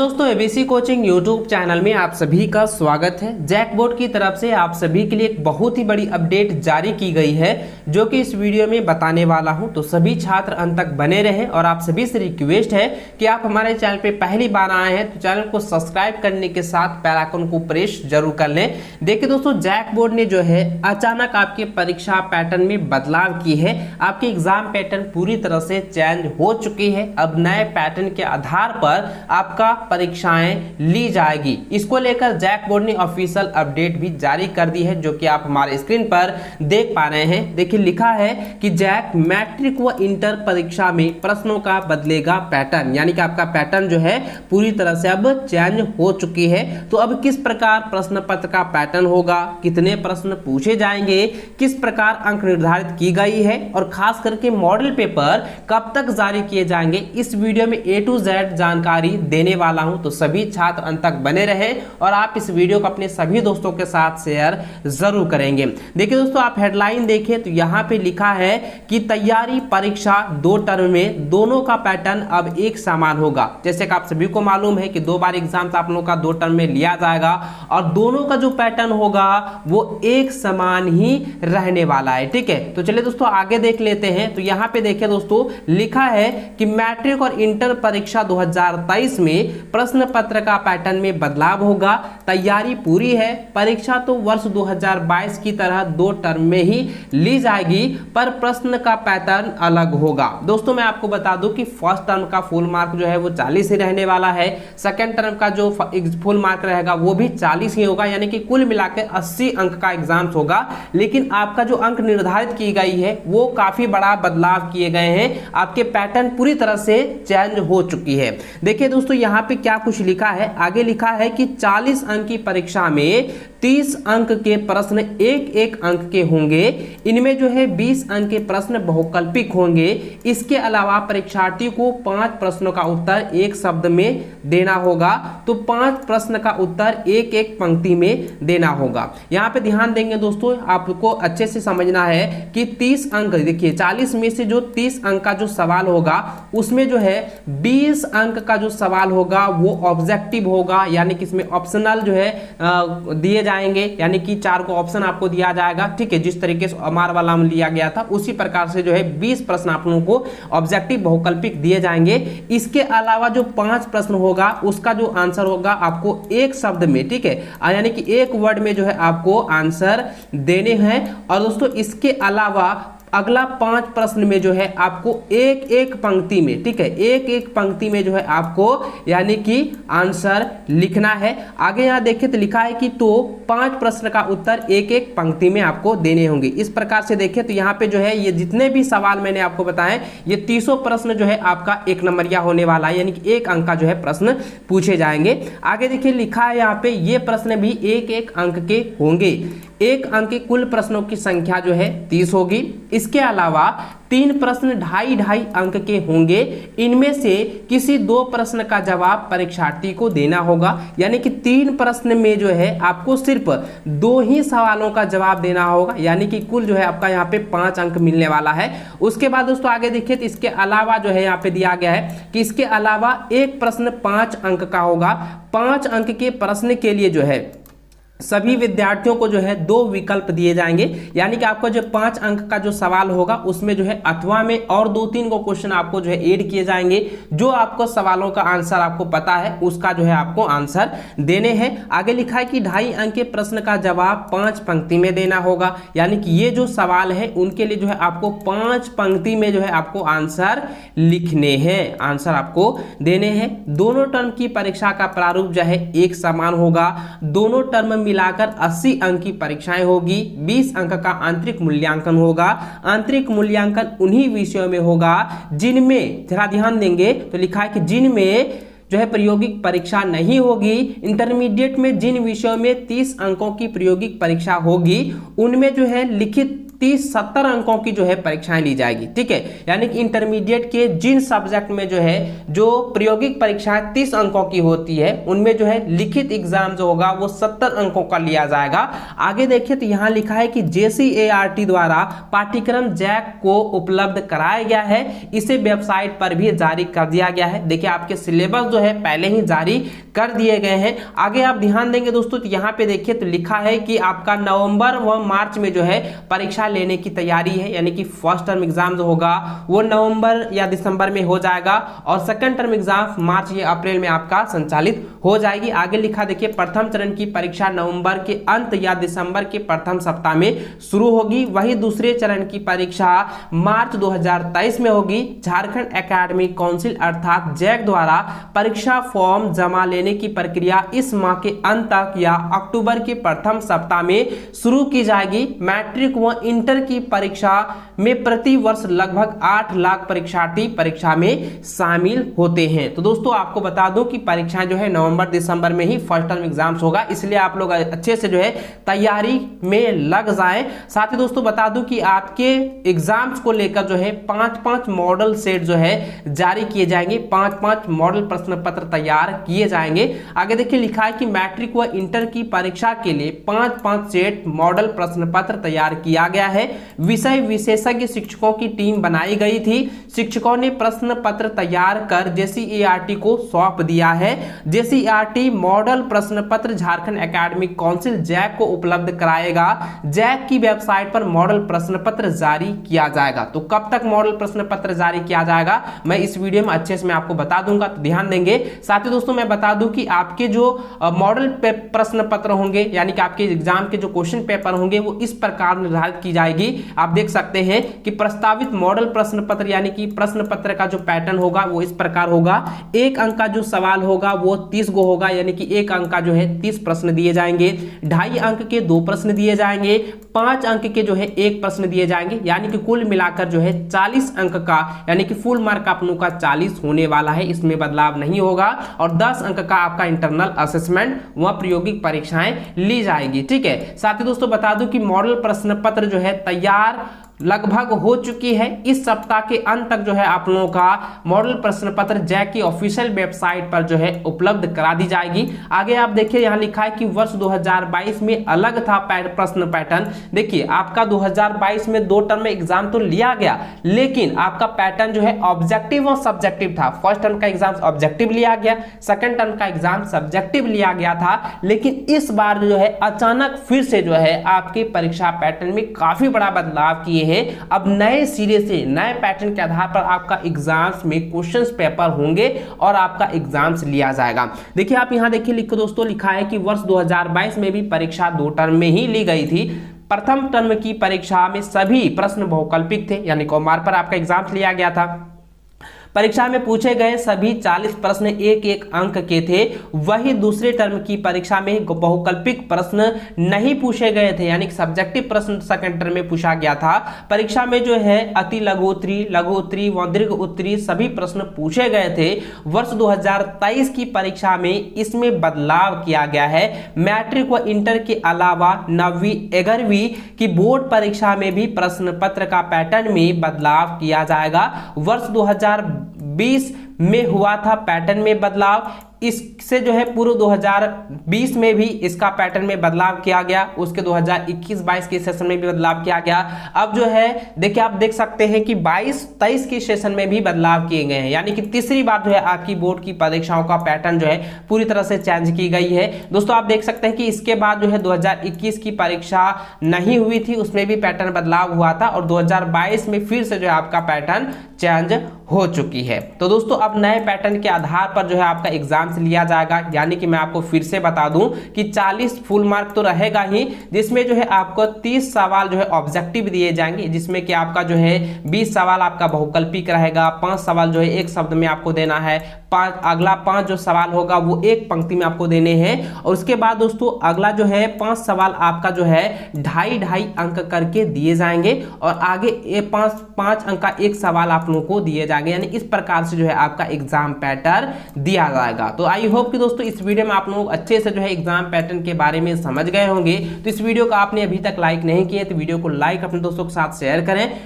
दोस्तों, ABC coaching YouTube channel में आप सभी का स्वागत है। जैक बोर्ड की तरफ से आप सभी के लिए एक बहुत ही बड़ी अपडेट जारी की गई है, जो कि इस वीडियो में बताने वाला हूं। तो सभी छात्र अंत तक बने रहें और आप सभी से रिक्वेस्ट है कि आप हमारे चैनल पे पहली बार आए हैं तो चैनल को सब्सक्राइब करने के साथ बेल आइकन को प्रेस जरूर कर लें। देखिए दोस्तों, जैक बोर्ड ने जो है अचानक आपके परीक्षा पैटर्न में बदलाव की है। आपकी एग्जाम पैटर्न पूरी तरह से चेंज हो चुकी है। अब नए पैटर्न के आधार पर आपका परीक्षाएं ली जाएगी। इसको लेकर जैक बोर्ड ने ऑफिशियल अपडेट भी जारी कर दी है, जो कि आप हमारे स्क्रीन पर देख पा रहे हैं। देखिए, लिखा है कि जैक मैट्रिक व इंटर परीक्षा में प्रश्नों का बदलेगा पैटर्न, यानी कि आपका पैटर्न जो है पूरी तरह से अब चेंज हो चुकी है। तो अब किस प्रकार प्रश्न पत्र का पैटर्न होगा, कितने प्रश्न पूछे जाएंगे, किस प्रकार अंक निर्धारित की गई है और खास करके मॉडल पेपर कब तक जारी किए जाएंगे, इस वीडियो में A to Z जानकारी देने वाला हूं। तो सभी छात्र अंत तक बने रहे और आप इस वीडियो को अपने सभी दोस्तों के साथ शेयर जरूर करेंगे। देखिए दोस्तों, आप हेडलाइन देखें तो यहां पे लिखा है कि तैयारी परीक्षा 2 टर्म में दोनों का पैटर्न अब एक समान होगा। जैसे कि आप सभी को मालूम है कि 2 बार एग्जाम आप लोगों का 2 टर्म में लिया जाएगा और दोनों का जो पैटर्न होगा वो एक समान ही रहने वाला है। ठीक है, तो चलिए दोस्तों आगे देख लेते हैं। तो यहाँ पे देखिए दोस्तों, लिखा है कि मैट्रिक और इंटर परीक्षा 2023 में प्रश्न पत्र का पैटर्न में बदलाव होगा। तैयारी पूरी है। परीक्षा तो वर्ष 2022 की तरह 2 टर्म में ही ली जाएगी, पर प्रश्न का पैटर्न अलग होगा। दोस्तों, मैं आपको बता दूं कि फर्स्ट टर्म का फुल मार्क जो है वो 40 ही रहने वाला है। सेकंड टर्म का जो फुल मार्क रहेगा वो भी 40 ही होगा, यानी कि कुल मिलाकर 80 अंक का एग्जाम होगा। लेकिन आपका जो अंक निर्धारित की गई है वो काफी बड़ा बदलाव किए गए हैं। आपके पैटर्न पूरी तरह से चेंज हो चुकी है। देखिए दोस्तों, यहाँ पे क्या कुछ लिखा है। आगे लिखा है कि 40 अंक की परीक्षा में 30 अंक के प्रश्न एक अंक के होंगे। इनमें जो है 20 अंक के प्रश्न बहुकल्पिक होंगे। इसके अलावा परीक्षार्थी को 5 प्रश्नों का उत्तर एक शब्द में देना होगा। तो 5 प्रश्न का उत्तर एक पंक्ति में देना होगा। यहाँ पे ध्यान देंगे दोस्तों, आपको अच्छे से समझना है कि 30 अंक, देखिए 40 में से जो 30 अंक का जो सवाल होगा उसमें जो है 20 अंक का जो सवाल होगा वो ऑब्जेक्टिव होगा, यानी कि इसमें ऑप्शनल जो है दिए जाएंगे, यानी कि 4 को ऑप्शन आपको दिया जाएगा। ठीक है, जिस तरीके से अमार वाला में लिया गया था उसी प्रकार से जो है 20 प्रश्न आप लोगों को ऑब्जेक्टिव बहुकल्पिक दिए जाएंगे। इसके अलावा जो 5 प्रश्न होगा उसका जो आंसर होगा आपको एक शब्द में, ठीक है, यानी कि एक वर्ड में जो है आपको आंसर देने हैं। और दोस्तों, इसके अलावा अगला 5 प्रश्न में जो है आपको एक पंक्ति में, ठीक है, एक पंक्ति में जो है आपको यानी कि आंसर लिखना है। आगे यहाँ देखिए तो लिखा है कि तो 5 प्रश्न का उत्तर एक पंक्ति में आपको देने होंगे। इस प्रकार से देखिए तो यहाँ पे जो है ये जितने भी सवाल मैंने आपको बताए ये 300 प्रश्न जो है आपका 1 नंबरिया होने वाला है, यानी कि 1 अंक का जो है प्रश्न पूछे जाएंगे। आगे देखिए लिखा है यहाँ पे ये प्रश्न भी एक अंक के होंगे। 1 अंक के कुल प्रश्नों की संख्या जो है 30 होगी। इसके अलावा 3 प्रश्न 2.5 अंक के होंगे। इनमें से किसी 2 प्रश्न का जवाब परीक्षार्थी को देना होगा, यानी कि 3 प्रश्न में जो है आपको सिर्फ 2 ही सवालों का जवाब देना होगा, यानी कि कुल जो है आपका यहाँ पे 5 अंक मिलने वाला है। उसके बाद दोस्तों आगे देखिए तो इसके अलावा जो है यहाँ पे दिया गया है कि इसके अलावा 1 प्रश्न 5 अंक का होगा। 5 अंक के प्रश्न के लिए जो है सभी विद्यार्थियों को जो है 2 विकल्प दिए जाएंगे, यानी कि आपका जो 5 अंक का जो सवाल होगा उसमें जो है अथवा में और 2-3 को क्वेश्चन आपको जो है ऐड किए जाएंगे। जो आपको सवालों का आंसर आपको पता है उसका जो है आपको आंसर देने हैं। आगे लिखा है कि 2.5 अंक के प्रश्न का जवाब 5 पंक्ति में देना होगा, यानी कि ये जो सवाल है उनके लिए जो है आपको 5 पंक्ति में जो है आपको आंसर लिखने हैं, आंसर आपको देने हैं। दोनों टर्म की परीक्षा का प्रारूप जो है एक समान होगा। दोनों टर्म मिलाकर 80 अंक की परीक्षाएं होगी। 20 अंक का आंतरिक मूल्यांकन होगा। आंतरिक मूल्यांकन उन्हीं विषयों में होगा जिनमें, जरा ध्यान देंगे तो लिखा है कि जिनमें जो है प्रायोगिक परीक्षा नहीं होगी। इंटरमीडिएट में जिन विषयों में 30 अंकों की प्रायोगिक परीक्षा होगी उनमें जो है लिखित 30-70 अंकों की जो है परीक्षाएं ली जाएगी, ठीक है। यानी कि इंटरमीडिएट के जिन सब्जेक्ट में जो है जो प्रायोगिक परीक्षाएं 30 अंकों की होती है, उनमें जो है लिखित एग्जाम जो होगा वो 70 अंकों का लिया जाएगा। आगे देखिए तो यहां लिखा है कि JCART द्वारा पाठ्यक्रम जैक को उपलब्ध कराया गया है, इसे वेबसाइट पर भी जारी कर दिया गया है। देखिए आपके सिलेबस जो है पहले ही जारी कर दिए गए हैं। आगे आप ध्यान देंगे दोस्तों तो यहाँ पे देखिए तो लिखा है कि आपका नवंबर व मार्च में जो है परीक्षा लेने की तैयारी है, यानी कि फर्स्ट टर्म एग्जाम जो होगा वो नवंबर या दिसंबर में हो जाएगा और सेकंड टर्म एग्जाम मार्च या अप्रैल में आपका संचालित हो जाएगी। आगे लिखा देखिए प्रथम चरण की परीक्षा नवंबर के अंत या दिसंबर के प्रथम सप्ताह में शुरू होगी, वही दूसरे चरण की परीक्षा मार्च 2023 में होगी। झारखंड एकेडमिक काउंसिल अर्थात जैक द्वारा परीक्षा फॉर्म जमा लेने की प्रक्रिया इस माह के अंत तक या अक्टूबर के प्रथम सप्ताह में शुरू की जाएगी। मैट्रिक व इंटर की परीक्षा में प्रति वर्ष लगभग 8 लाख परीक्षार्थी परीक्षा में शामिल होते हैं। तो दोस्तों आपको बता दूं कि परीक्षाएं जो है नवंबर दिसंबर में ही फर्स्ट टर्म एग्जाम्स होगा, इसलिए आप लोग अच्छे से जो है तैयारी में लग जाएं। साथ ही दोस्तों बता दूं कि आपके एग्जाम्स को लेकर जो है 5-5 मॉडल सेट जो है जारी किए जाएंगे, 5-5 मॉडल प्रश्न पत्र तैयार किए जाएंगे। आगे देखिए लिखा है कि मैट्रिक व इंटर की परीक्षा के लिए 5-5 सेट मॉडल प्रश्न पत्र तैयार किया गया है। विषय विशेषज्ञ शिक्षकों की टीम बनाई गई थी। शिक्षकों ने प्रश्न पत्र तैयार कर JCART को सौंप दिया है। JCART मॉडल प्रश्न पत्र झारखंड एकेडमिक काउंसिल जैक को उपलब्ध कराएगा। जैक की वेबसाइट पर मॉडल प्रश्न पत्र जारी किया जाएगा। तो कब तक मॉडल प्रश्न पत्र जारी किया जाएगा मैं इस वीडियो में अच्छे से मैं आपको बता दूंगा, तो ध्यान देंगे। साथ ही दोस्तों मैं बता दूं कि आपके जो मॉडल प्रश्न पत्र होंगे यानी कि आपके एग्जाम के जो क्वेश्चन पेपर होंगे वो इस प्रकार निर्धारित की जाएगी। आप देख सकते हैं कि प्रस्तावित मॉडल प्रश्न पत्र यानी कि प्रश्न पत्र का जो पैटर्न होगा वो इस प्रकार होगा। 1 अंक का जो सवाल होगा वो 30 गो होगा, यानी कि 1 अंक का जो है 30 प्रश्न दिए जाएंगे। 2.5 अंक के 2 प्रश्न दिए जाएंगे। 5 अंक के जो है 1 प्रश्न दिए जाएंगे, यानी कि कुल मिलाकर जो है 40 अंक का यानी कि फुल मार्क आप लोगों का 40 होने वाला है, इसमें बदलाव नहीं होगा। और 10 अंक का आपका इंटरनल असेसमेंट व प्रायोगिक परीक्षाएं ली जाएगी, ठीक है। साथ ही दोस्तों बता दूं कि मॉडल प्रश्न पत्र जो है तैयार लगभग हो चुकी है। इस सप्ताह के अंत तक जो है आप लोगों का मॉडल प्रश्न पत्र जैक की ऑफिशियल वेबसाइट पर जो है उपलब्ध करा दी जाएगी। आगे आप देखिए यहाँ लिखा है कि वर्ष 2022 में अलग था प्रश्न पैटर्न। देखिए आपका 2022 में 2 टर्म में एग्जाम तो लिया गया, लेकिन आपका पैटर्न जो है ऑब्जेक्टिव और सब्जेक्टिव था। फर्स्ट टर्म का एग्जाम ऑब्जेक्टिव लिया गया, सेकंड टर्म का एग्जाम सब्जेक्टिव लिया गया था, लेकिन इस बार जो है अचानक फिर से जो है आपके परीक्षा पैटर्न में काफी बड़ा बदलाव किए हैं। अब नए सिरे से नए पैटर्न के आधार पर आपका एग्जाम्स में क्वेश्चंस पेपर होंगे और आपका एग्जाम्स लिया जाएगा। देखिए आप यहां देखिए लिखो दोस्तों, लिखा है कि वर्ष 2022 में भी परीक्षा 2 टर्म में ही ली गई थी। प्रथम टर्म की परीक्षा में सभी प्रश्न बहुकल्पिक थे, यानी कॉमर पर आपका एग्जाम्स लिया गया था। परीक्षा में पूछे गए सभी 40 प्रश्न 1-1 अंक के थे। वही दूसरे टर्म की परीक्षा में बहुकल्पिक प्रश्न नहीं पूछे गए थे, यानी कि सब्जेक्टिव प्रश्न सेकंड टर्म में पूछा गया था। परीक्षा में जो है अति लघु उत्तरी व दीर्घ उत्तरी सभी प्रश्न पूछे गए थे। वर्ष 2023 की परीक्षा में इसमें बदलाव किया गया है। मैट्रिक व इंटर के अलावा 9वीं 11वीं की बोर्ड परीक्षा में भी प्रश्न पत्र का पैटर्न में बदलाव किया जाएगा। वर्ष 2020 में हुआ था पैटर्न में बदलाव, इससे जो है पूर्व 2020 में भी इसका पैटर्न में बदलाव किया गया, उसके 2021-22 के सेशन में भी बदलाव किया गया। अब जो है देखिए आप देख सकते हैं कि 22-23 के सेशन में भी बदलाव किए गए हैं, यानी कि तीसरी बार जो है आपकी बोर्ड की परीक्षाओं का पैटर्न जो है पूरी तरह से चेंज की गई है। दोस्तों आप देख सकते हैं कि इसके बाद जो है 2021 की परीक्षा नहीं हुई थी, उसमें भी पैटर्न बदलाव हुआ था और 2022 में फिर से जो है आपका पैटर्न चेंज हो चुकी है। तो दोस्तों अब नए पैटर्न के आधार पर जो है आपका एग्जाम लिया जाएगा, यानी कि मैं आपको फिर से बता दूं कि 40 फुल मार्क तो रहेगा ही, जिसमें जो है आपको 30 सवाल जो है ऑब्जेक्टिव दिए जाएंगे, जिसमें कि आपका जो है 20 सवाल आपका बहुकल्पिक रहेगा, 5 सवाल जो है एक शब्द में आपको देना है, अगला 5 जो सवाल होगा वो एक पंक्ति में आपको देने हैं। और उसके बाद दोस्तों अगला जो है 5 सवाल आपका जो है 2.5 अंक करके दिए जाएंगे और आगे 5 अंक का एक सवाल आप लोगों को दिए जाएंगे। यानी इस प्रकार से जो है आपका एग्जाम पैटर्न दिया जाएगा। तो आई होप कि दोस्तों इस वीडियो में आप लोग अच्छे से जो है एग्जाम पैटर्न के बारे में समझ गए होंगे। तो इस वीडियो को आपने अभी तक लाइक नहीं किया तो वीडियो को लाइक अपने दोस्तों के साथ शेयर करें।